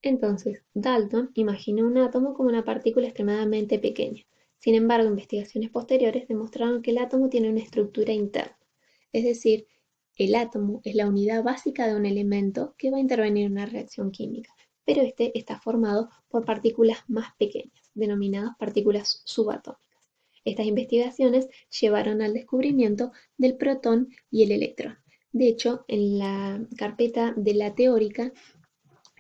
Entonces, Dalton imaginó un átomo como una partícula extremadamente pequeña. Sin embargo, investigaciones posteriores demostraron que el átomo tiene una estructura interna, es decir, el átomo es la unidad básica de un elemento que va a intervenir en una reacción química, pero este está formado por partículas más pequeñas, denominadas partículas subatómicas. Estas investigaciones llevaron al descubrimiento del protón y el electrón. De hecho, en la carpeta de la teórica,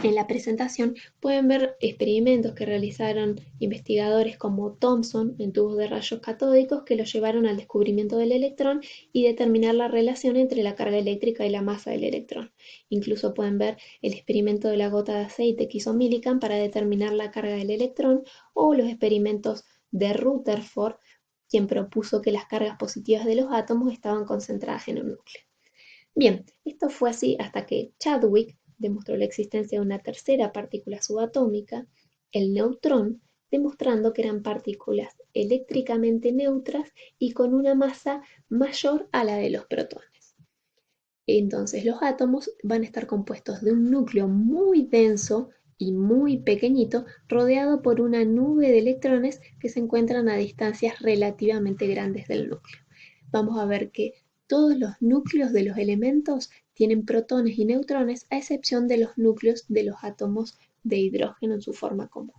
en la presentación pueden ver experimentos que realizaron investigadores como Thomson en tubos de rayos catódicos que lo llevaron al descubrimiento del electrón y determinar la relación entre la carga eléctrica y la masa del electrón. Incluso pueden ver el experimento de la gota de aceite que hizo Millikan para determinar la carga del electrón o los experimentos de Rutherford, quien propuso que las cargas positivas de los átomos estaban concentradas en un núcleo. Bien, esto fue así hasta que Chadwick demostró la existencia de una tercera partícula subatómica, el neutrón, demostrando que eran partículas eléctricamente neutras y con una masa mayor a la de los protones. Entonces los átomos van a estar compuestos de un núcleo muy denso y muy pequeñito, rodeado por una nube de electrones que se encuentran a distancias relativamente grandes del núcleo. Vamos a ver que todos los núcleos de los elementos tienen protones y neutrones, a excepción de los núcleos de los átomos de hidrógeno en su forma común.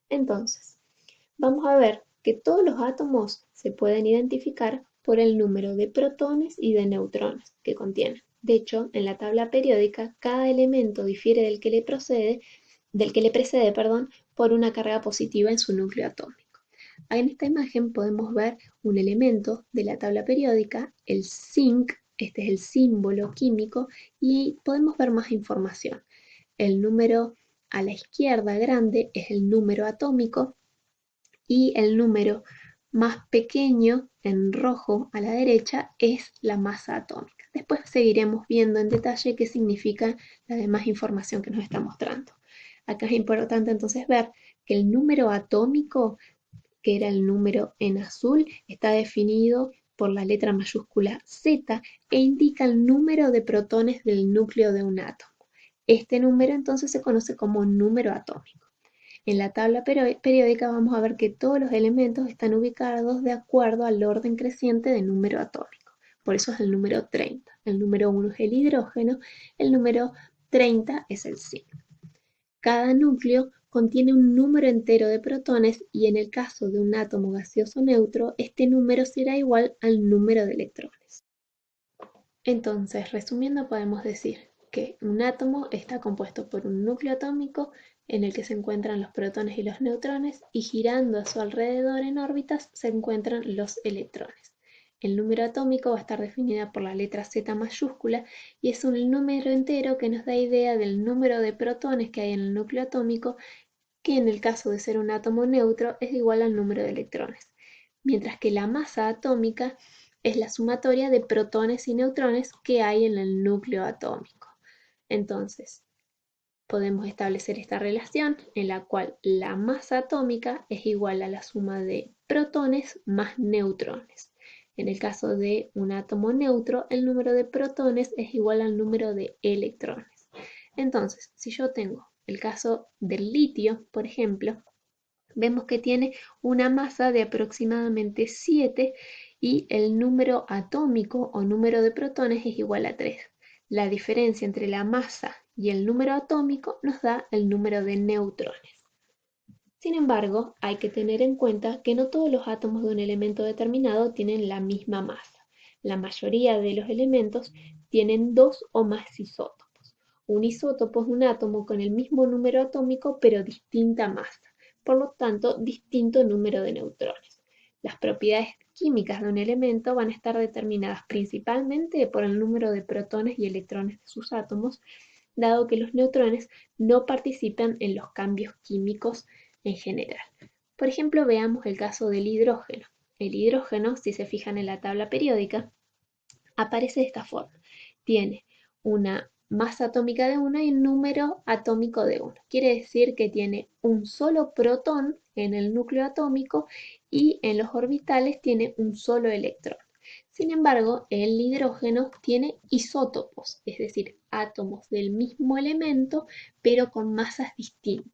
Entonces, vamos a ver que todos los átomos se pueden identificar por el número de protones y de neutrones que contienen. De hecho, en la tabla periódica, cada elemento difiere del que le precede, por una carga positiva en su núcleo atómico. En esta imagen podemos ver un elemento de la tabla periódica, el zinc, este es el símbolo químico, y podemos ver más información. El número a la izquierda grande es el número atómico y el número más pequeño en rojo a la derecha es la masa atómica. Después seguiremos viendo en detalle qué significa la demás información que nos está mostrando. Acá es importante entonces ver que el número atómico, que era el número en azul, está definido por la letra mayúscula Z e indica el número de protones del núcleo de un átomo. Este número entonces se conoce como número atómico. En la tabla periódica vamos a ver que todos los elementos están ubicados de acuerdo al orden creciente de número atómico. Por eso es el número 30. El número 1 es el hidrógeno, el número 30 es el zinc. Cada núcleo contiene un número entero de protones y en el caso de un átomo gaseoso neutro, este número será igual al número de electrones. Entonces, resumiendo, podemos decir que un átomo está compuesto por un núcleo atómico en el que se encuentran los protones y los neutrones y girando a su alrededor en órbitas se encuentran los electrones. El número atómico va a estar definida por la letra Z mayúscula y es un número entero que nos da idea del número de protones que hay en el núcleo atómico, que en el caso de ser un átomo neutro es igual al número de electrones, mientras que la masa atómica es la sumatoria de protones y neutrones que hay en el núcleo atómico. Entonces, podemos establecer esta relación en la cual la masa atómica es igual a la suma de protones más neutrones. En el caso de un átomo neutro, el número de protones es igual al número de electrones. Entonces, si yo tengo el caso del litio, por ejemplo, vemos que tiene una masa de aproximadamente 7 y el número atómico o número de protones es igual a 3. La diferencia entre la masa y el número atómico nos da el número de neutrones. Sin embargo, hay que tener en cuenta que no todos los átomos de un elemento determinado tienen la misma masa. La mayoría de los elementos tienen dos o más isótopos. Un isótopo es un átomo con el mismo número atómico pero distinta masa, por lo tanto distinto número de neutrones. Las propiedades químicas de un elemento van a estar determinadas principalmente por el número de protones y electrones de sus átomos, dado que los neutrones no participan en los cambios químicos en general. Por ejemplo, veamos el caso del hidrógeno. El hidrógeno, si se fijan en la tabla periódica, aparece de esta forma. Tiene una masa atómica de 1 y un número atómico de 1. Quiere decir que tiene un solo protón en el núcleo atómico y en los orbitales tiene un solo electrón. Sin embargo, el hidrógeno tiene isótopos, es decir, átomos del mismo elemento, pero con masas distintas.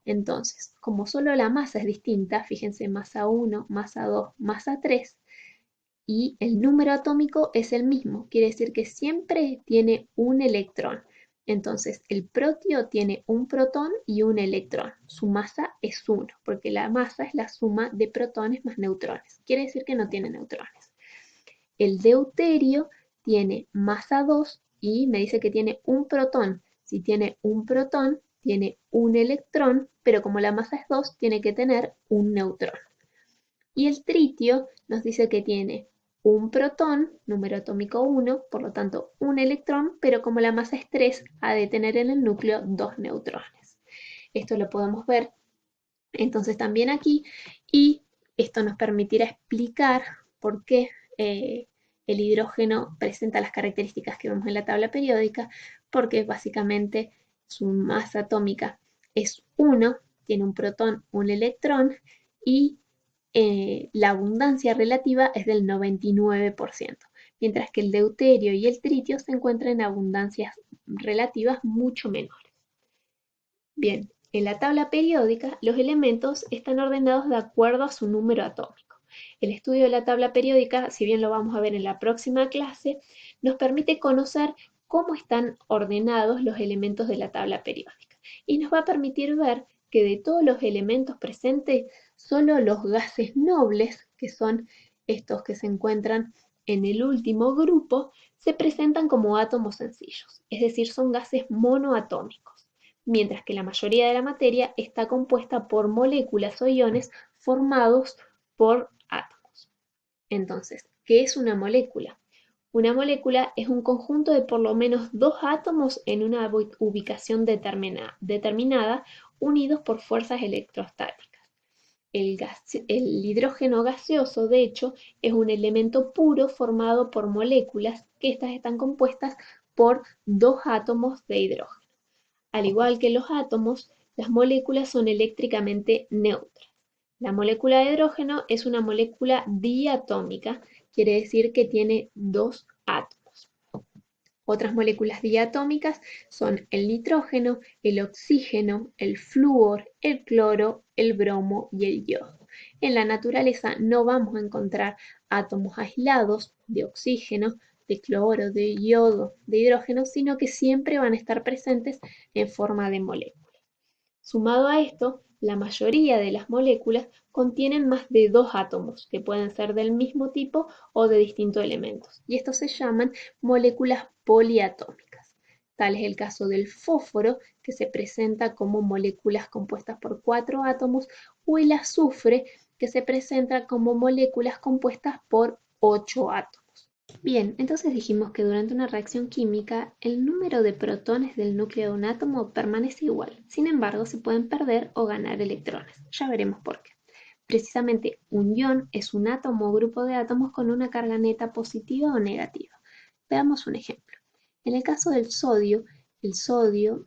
Entonces, como solo la masa es distinta, fíjense, masa 1, masa 2, masa 3, y el número atómico es el mismo, quiere decir que siempre tiene un electrón. Entonces, el protio tiene un protón y un electrón. Su masa es 1, porque la masa es la suma de protones más neutrones. Quiere decir que no tiene neutrones. El deuterio tiene masa 2 y me dice que tiene un protón. Si tiene un protón, tiene un electrón, pero como la masa es 2, tiene que tener un neutrón. Y el tritio nos dice que tiene un protón, número atómico 1, por lo tanto un electrón, pero como la masa es 3, ha de tener en el núcleo 2 neutrones. Esto lo podemos ver entonces también aquí, y esto nos permitirá explicar por qué el hidrógeno presenta las características que vemos en la tabla periódica, porque básicamente su masa atómica es 1, tiene un protón, un electrón, y la abundancia relativa es del 99%, mientras que el deuterio y el tritio se encuentran en abundancias relativas mucho menores. Bien, en la tabla periódica los elementos están ordenados de acuerdo a su número atómico. El estudio de la tabla periódica, si bien lo vamos a ver en la próxima clase, nos permite conocer cómo están ordenados los elementos de la tabla periódica y nos va a permitir ver que de todos los elementos presentes, solo los gases nobles, que son estos que se encuentran en el último grupo, se presentan como átomos sencillos, es decir, son gases monoatómicos, mientras que la mayoría de la materia está compuesta por moléculas o iones formados por átomos. Entonces, ¿qué es una molécula? Una molécula es un conjunto de por lo menos dos átomos en una ubicación determinada unidos por fuerzas electrostáticas. El hidrógeno gaseoso, de hecho, es un elemento puro formado por moléculas que estas están compuestas por dos átomos de hidrógeno. Al igual que los átomos, las moléculas son eléctricamente neutras. La molécula de hidrógeno es una molécula diatómica, quiere decir que tiene dos átomos. Otras moléculas diatómicas son el nitrógeno, el oxígeno, el flúor, el cloro, el bromo y el yodo. En la naturaleza no vamos a encontrar átomos aislados de oxígeno, de cloro, de yodo, de hidrógeno, sino que siempre van a estar presentes en forma de moléculas. Sumado a esto, la mayoría de las moléculas contienen más de dos átomos, que pueden ser del mismo tipo o de distintos elementos, y estos se llaman moléculas poliatómicas. Tal es el caso del fósforo, que se presenta como moléculas compuestas por 4 átomos, o el azufre, que se presenta como moléculas compuestas por 8 átomos. Bien, entonces dijimos que durante una reacción química el número de protones del núcleo de un átomo permanece igual. Sin embargo, se pueden perder o ganar electrones. Ya veremos por qué. Precisamente, un ion es un átomo o grupo de átomos con una carga neta positiva o negativa. Veamos un ejemplo. En el caso del sodio, el sodio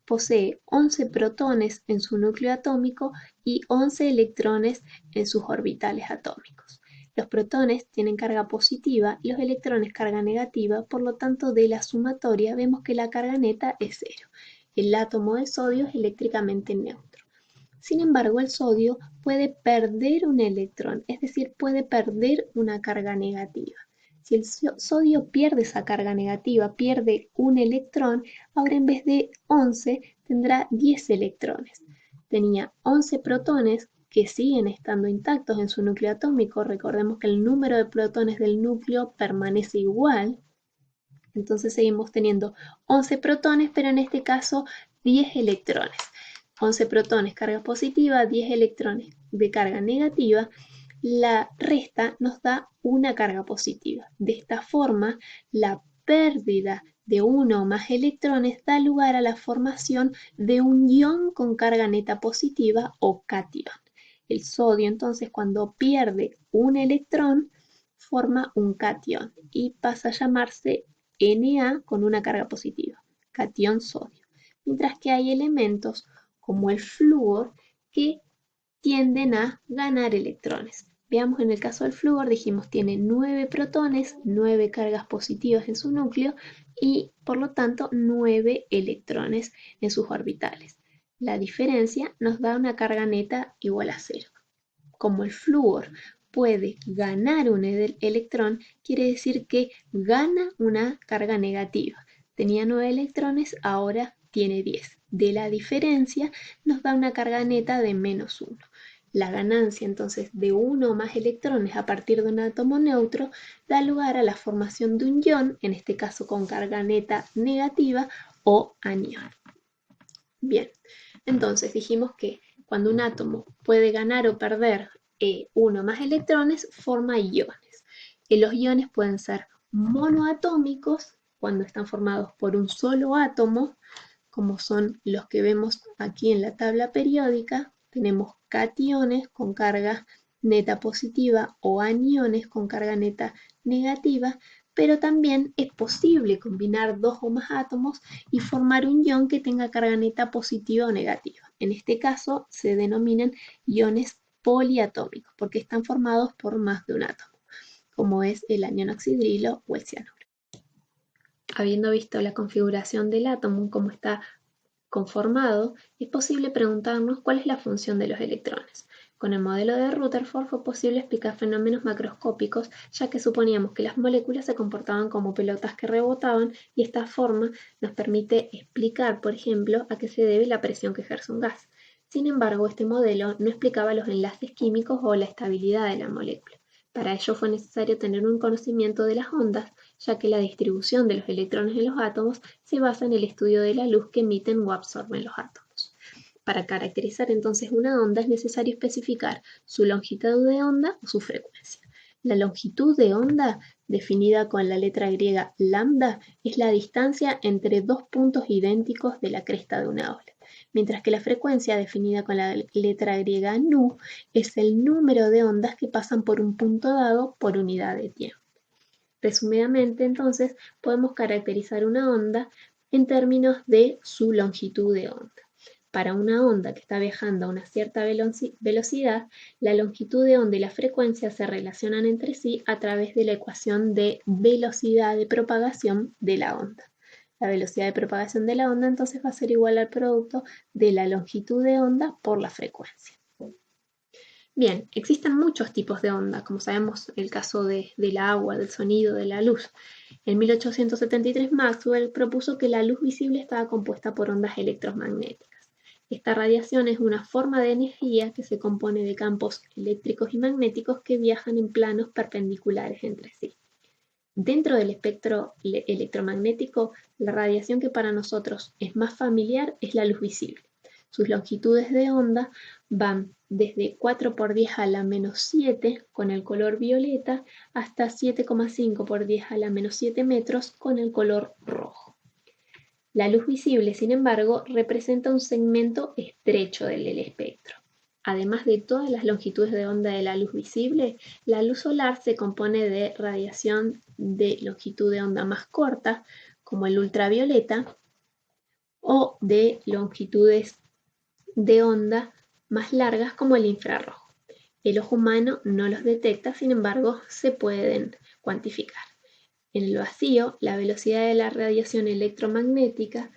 posee 11 protones en su núcleo atómico y 11 electrones en sus orbitales atómicos. Los protones tienen carga positiva y los electrones carga negativa, por lo tanto de la sumatoria vemos que la carga neta es 0. El átomo de sodio es eléctricamente neutro. Sin embargo, el sodio puede perder un electrón, es decir, puede perder una carga negativa. Si el sodio pierde esa carga negativa, pierde un electrón, ahora en vez de 11 tendrá 10 electrones. Tenía 11 protones que siguen estando intactos en su núcleo atómico. Recordemos que el número de protones del núcleo permanece igual. Entonces seguimos teniendo 11 protones, pero en este caso 10 electrones. 11 protones carga positiva, 10 electrones de carga negativa. La resta nos da una carga positiva. De esta forma, la pérdida de uno o más electrones da lugar a la formación de un ion con carga neta positiva o cation. El sodio, entonces, cuando pierde un electrón, forma un cation y pasa a llamarse Na con una carga positiva, cation sodio. Mientras que hay elementos como el flúor que tienden a ganar electrones. Veamos en el caso del flúor, dijimos tiene 9 protones, 9 cargas positivas en su núcleo y por lo tanto 9 electrones en sus orbitales. La diferencia nos da una carga neta igual a 0. Como el flúor puede ganar un electrón, quiere decir que gana una carga negativa. Tenía 9 electrones, ahora tiene 10. De la diferencia nos da una carga neta de menos 1. La ganancia entonces de uno o más electrones a partir de un átomo neutro da lugar a la formación de un ion, en este caso con carga neta negativa, o anión. Bien, entonces dijimos que cuando un átomo puede ganar o perder uno o más electrones, forma iones. Los iones pueden ser monoatómicos, cuando están formados por un solo átomo, como son los que vemos aquí en la tabla periódica. Tenemos cationes con carga neta positiva o aniones con carga neta negativa, pero también es posible combinar dos o más átomos y formar un ion que tenga carga neta positiva o negativa. En este caso se denominan iones poliatómicos porque están formados por más de un átomo, como es el anión oxidrilo o el cianuro. Habiendo visto la configuración del átomo, cómo está conformado, es posible preguntarnos cuál es la función de los electrones. Con el modelo de Rutherford fue posible explicar fenómenos macroscópicos, ya que suponíamos que las moléculas se comportaban como pelotas que rebotaban, y esta forma nos permite explicar, por ejemplo, a qué se debe la presión que ejerce un gas. Sin embargo, este modelo no explicaba los enlaces químicos o la estabilidad de la molécula. Para ello fue necesario tener un conocimiento de las ondas, ya que la distribución de los electrones en los átomos se basa en el estudio de la luz que emiten o absorben los átomos. Para caracterizar entonces una onda es necesario especificar su longitud de onda o su frecuencia. La longitud de onda, definida con la letra griega lambda, es la distancia entre dos puntos idénticos de la cresta de una ola, mientras que la frecuencia, definida con la letra griega nu, es el número de ondas que pasan por un punto dado por unidad de tiempo. Resumidamente, entonces, podemos caracterizar una onda en términos de su longitud de onda. Para una onda que está viajando a una cierta velocidad, la longitud de onda y la frecuencia se relacionan entre sí a través de la ecuación de velocidad de propagación de la onda. La velocidad de propagación de la onda entonces va a ser igual al producto de la longitud de onda por la frecuencia. Bien, existen muchos tipos de onda, como sabemos el caso del agua, del sonido, de la luz. En 1873 Maxwell propuso que la luz visible estaba compuesta por ondas electromagnéticas. Esta radiación es una forma de energía que se compone de campos eléctricos y magnéticos que viajan en planos perpendiculares entre sí. Dentro del espectro electromagnético, la radiación que para nosotros es más familiar es la luz visible. Sus longitudes de onda van desde 4 por 10 a la menos 7 con el color violeta hasta 7,5 por 10 a la menos 7 metros con el color rojo. La luz visible, sin embargo, representa un segmento estrecho del espectro. Además de todas las longitudes de onda de la luz visible, la luz solar se compone de radiación de longitud de onda más corta, como el ultravioleta, o de longitudes de onda más largas, como el infrarrojo. El ojo humano no los detecta, sin embargo, se pueden cuantificar. En el vacío, la velocidad de la radiación electromagnética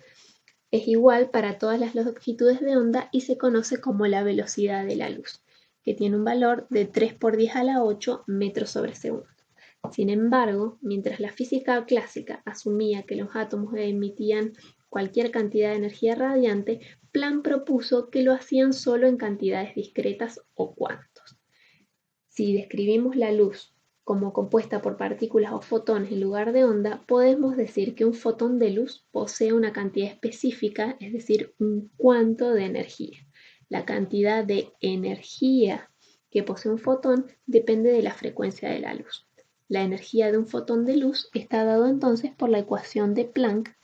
es igual para todas las longitudes de onda y se conoce como la velocidad de la luz, que tiene un valor de 3 por 10 a la 8 metros sobre segundo. Sin embargo, mientras la física clásica asumía que los átomos emitían cualquier cantidad de energía radiante, Planck propuso que lo hacían solo en cantidades discretas o cuantos. Si describimos la luz como compuesta por partículas o fotones en lugar de onda, podemos decir que un fotón de luz posee una cantidad específica, es decir, un cuanto de energía. La cantidad de energía que posee un fotón depende de la frecuencia de la luz. La energía de un fotón de luz está dado entonces por la ecuación de Planck,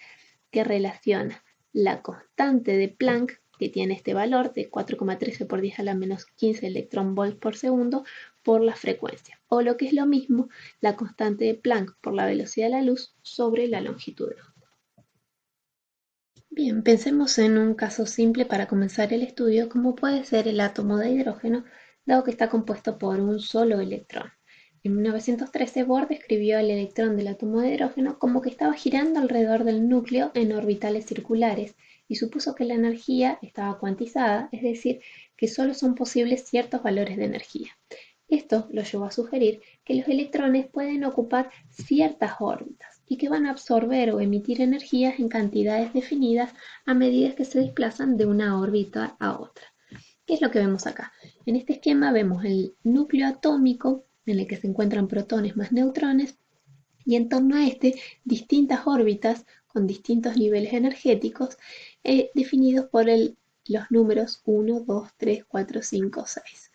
que relaciona la constante de Planck, que tiene este valor de 4,13 por 10 a la menos 15 electronvolts por segundo, por la frecuencia, o lo que es lo mismo, la constante de Planck por la velocidad de la luz sobre la longitud de onda. Bien, pensemos en un caso simple para comenzar el estudio, como puede ser el átomo de hidrógeno, dado que está compuesto por un solo electrón. En 1913, Bohr describió el electrón del átomo de hidrógeno como que estaba girando alrededor del núcleo en orbitales circulares y supuso que la energía estaba cuantizada, es decir, que solo son posibles ciertos valores de energía. Esto lo llevó a sugerir que los electrones pueden ocupar ciertas órbitas y que van a absorber o emitir energías en cantidades definidas a medida que se desplazan de una órbita a otra. ¿Qué es lo que vemos acá? En este esquema vemos el núcleo atómico en el que se encuentran protones más neutrones y en torno a este distintas órbitas con distintos niveles energéticos definidos por los números 1, 2, 3, 4, 5, 6.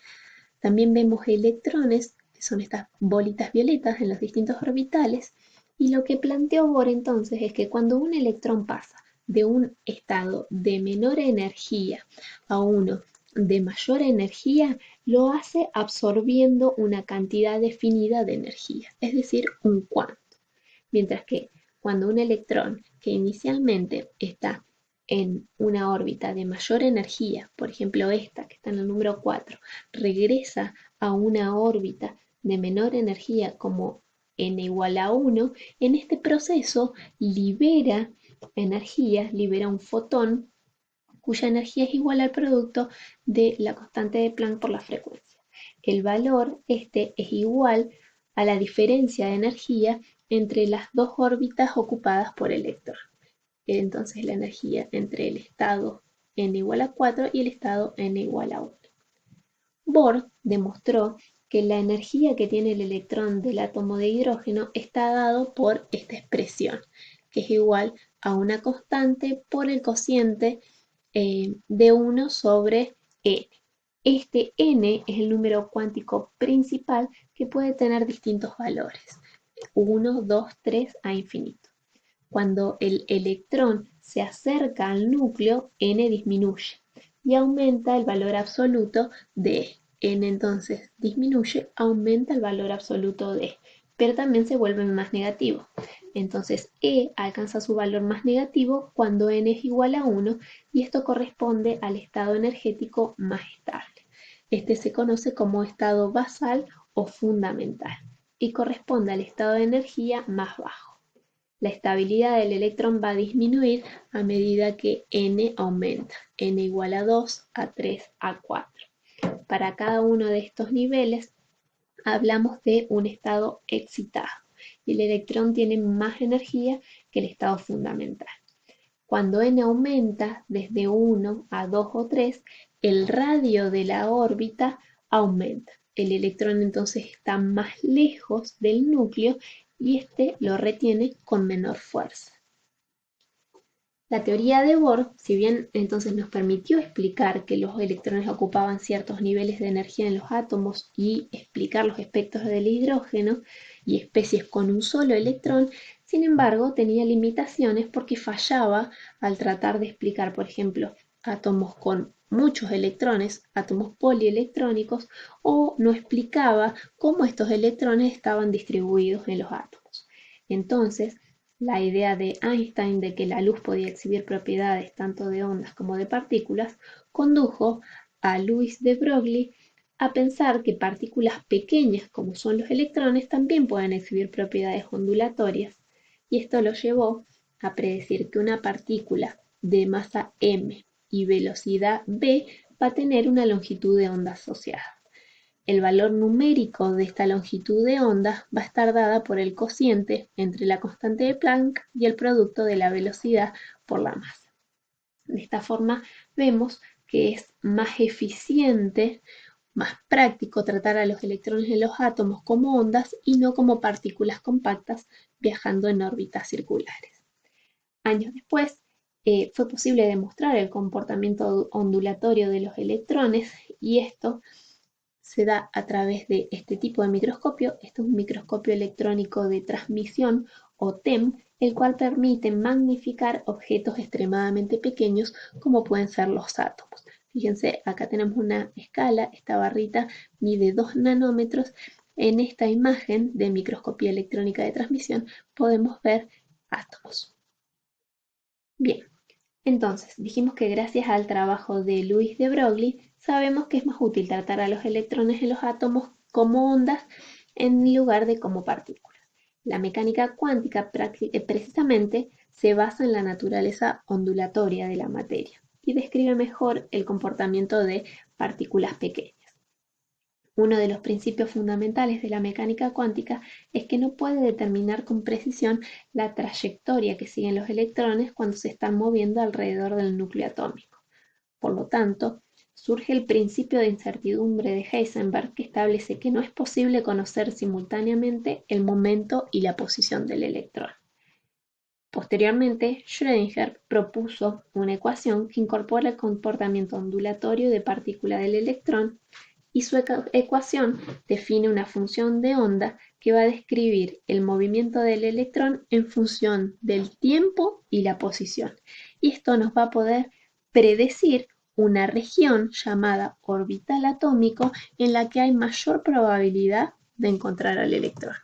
También vemos electrones, que son estas bolitas violetas en los distintos orbitales, y lo que planteó Bohr entonces es que cuando un electrón pasa de un estado de menor energía a uno de mayor energía, lo hace absorbiendo una cantidad definida de energía, es decir, un cuanto. Mientras que cuando un electrón que inicialmente está en una órbita de mayor energía, por ejemplo esta que está en el número 4, regresa a una órbita de menor energía como n igual a 1, en este proceso libera energía, libera un fotón cuya energía es igual al producto de la constante de Planck por la frecuencia. El valor este es igual a la diferencia de energía entre las dos órbitas ocupadas por el electrón. Entonces la energía entre el estado n igual a 4 y el estado n igual a 1. Bohr demostró que la energía que tiene el electrón del átomo de hidrógeno está dado por esta expresión, que es igual a una constante por el cociente de 1 sobre n. Este n es el número cuántico principal que puede tener distintos valores, 1, 2, 3 a infinito. Cuando el electrón se acerca al núcleo, n disminuye y aumenta el valor absoluto de E. N entonces disminuye, aumenta el valor absoluto de E, pero también se vuelve más negativo. Entonces E alcanza su valor más negativo cuando n es igual a 1 y esto corresponde al estado energético más estable. Este se conoce como estado basal o fundamental y corresponde al estado de energía más bajo. La estabilidad del electrón va a disminuir a medida que n aumenta, n igual a 2, a 3, a 4. Para cada uno de estos niveles hablamos de un estado excitado y el electrón tiene más energía que el estado fundamental. Cuando n aumenta desde 1 a 2 o 3, el radio de la órbita aumenta. El electrón entonces está más lejos del núcleo y este lo retiene con menor fuerza. La teoría de Bohr, si bien entonces nos permitió explicar que los electrones ocupaban ciertos niveles de energía en los átomos y explicar los espectros del hidrógeno y especies con un solo electrón, sin embargo tenía limitaciones porque fallaba al tratar de explicar, por ejemplo, átomos con muchos electrones, átomos polielectrónicos, o no explicaba cómo estos electrones estaban distribuidos en los átomos. Entonces, la idea de Einstein de que la luz podía exhibir propiedades tanto de ondas como de partículas condujo a Louis de Broglie a pensar que partículas pequeñas como son los electrones también pueden exhibir propiedades ondulatorias, y esto lo llevó a predecir que una partícula de masa m y velocidad v va a tener una longitud de onda asociada. El valor numérico de esta longitud de onda va a estar dada por el cociente entre la constante de Planck y el producto de la velocidad por la masa. De esta forma vemos que es más eficiente, más práctico tratar a los electrones en los átomos como ondas y no como partículas compactas viajando en órbitas circulares. Años después, fue posible demostrar el comportamiento ondulatorio de los electrones y esto se da a través de este tipo de microscopio. Este es un microscopio electrónico de transmisión o TEM, el cual permite magnificar objetos extremadamente pequeños como pueden ser los átomos. Fíjense, acá tenemos una escala, esta barrita mide 2 nanómetros. En esta imagen de microscopía electrónica de transmisión podemos ver átomos. Bien, Entonces, dijimos que gracias al trabajo de Louis de Broglie, sabemos que es más útil tratar a los electrones en los átomos como ondas en lugar de como partículas. La mecánica cuántica precisamente se basa en la naturaleza ondulatoria de la materia y describe mejor el comportamiento de partículas pequeñas. Uno de los principios fundamentales de la mecánica cuántica es que no puede determinar con precisión la trayectoria que siguen los electrones cuando se están moviendo alrededor del núcleo atómico. Por lo tanto, surge el principio de incertidumbre de Heisenberg, que establece que no es posible conocer simultáneamente el momento y la posición del electrón. Posteriormente, Schrödinger propuso una ecuación que incorpora el comportamiento ondulatorio de partícula del electrón, y su ecuación define una función de onda que va a describir el movimiento del electrón en función del tiempo y la posición. Y esto nos va a poder predecir una región llamada orbital atómico en la que hay mayor probabilidad de encontrar al electrón.